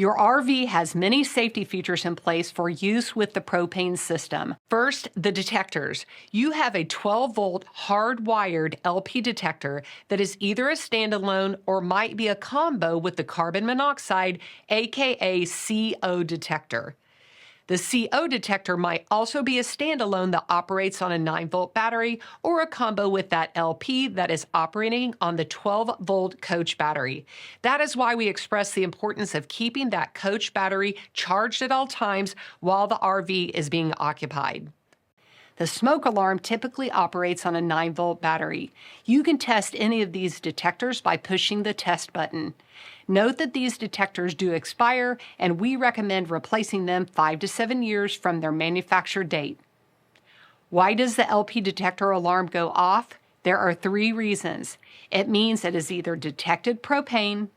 Your RV has many safety features in place for use with the propane system. First, the detectors. You have a 12-volt hardwired LP detector that is either a standalone or might be a combo with the carbon monoxide, aka CO detector. The CO detector might also be a standalone that operates on a 9-volt battery or a combo with that LP that is operating on the 12-volt coach battery. That is why we express the importance of keeping that coach battery charged at all times while the RV is being occupied. The smoke alarm typically operates on a 9-volt battery. You can test any of these detectors by pushing the test button. Note that these detectors do expire, and we recommend replacing them 5 to 7 years from their manufacture date. Why does the LP detector alarm go off? There are 3 reasons. It means it has either detected propane,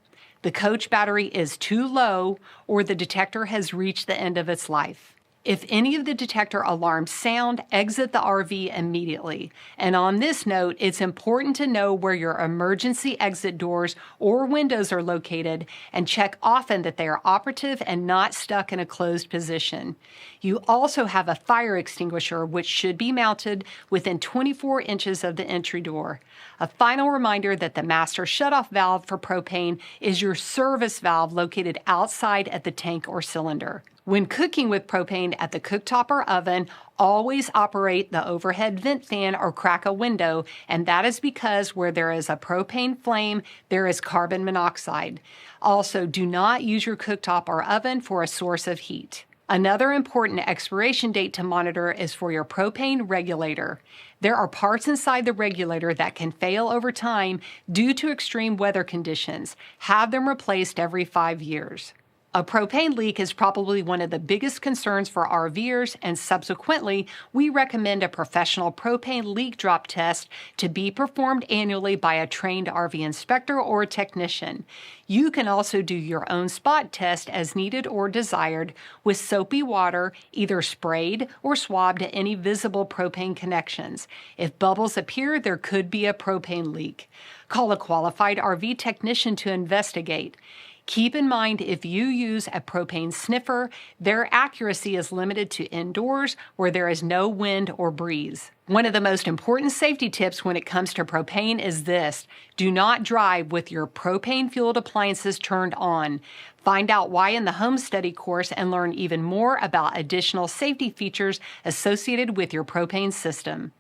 the coach battery is too low, or the detector has reached the end of its life. If any of the detector alarms sound, exit the RV immediately. And on this note, it's important to know where your emergency exit doors or windows are located and check often that they are operative and not stuck in a closed position. You also have a fire extinguisher which should be mounted within 24 inches of the entry door. A final reminder that the master shutoff valve for propane is your service valve located outside at the tank or cylinder. When cooking with propane at the cooktop or oven, always operate the overhead vent fan or crack a window, and that is because where there is a propane flame, there is carbon monoxide. Also, do not use your cooktop or oven for a source of heat. Another important expiration date to monitor is for your propane regulator. There are parts inside the regulator that can fail over time due to extreme weather conditions. Have them replaced every 5 years. A propane leak is probably one of the biggest concerns for RVers, and subsequently, we recommend a professional propane leak drop test to be performed annually by a trained RV inspector or technician. You can also do your own spot test as needed or desired with soapy water, either sprayed or swabbed to any visible propane connections. If bubbles appear, there could be a propane leak. Call a qualified RV technician to investigate. Keep in mind, if you use a propane sniffer, their accuracy is limited to indoors where there is no wind or breeze. One of the most important safety tips when it comes to propane is this: do not drive with your propane-fueled appliances turned on. Find out why in the home study course and learn even more about additional safety features associated with your propane system.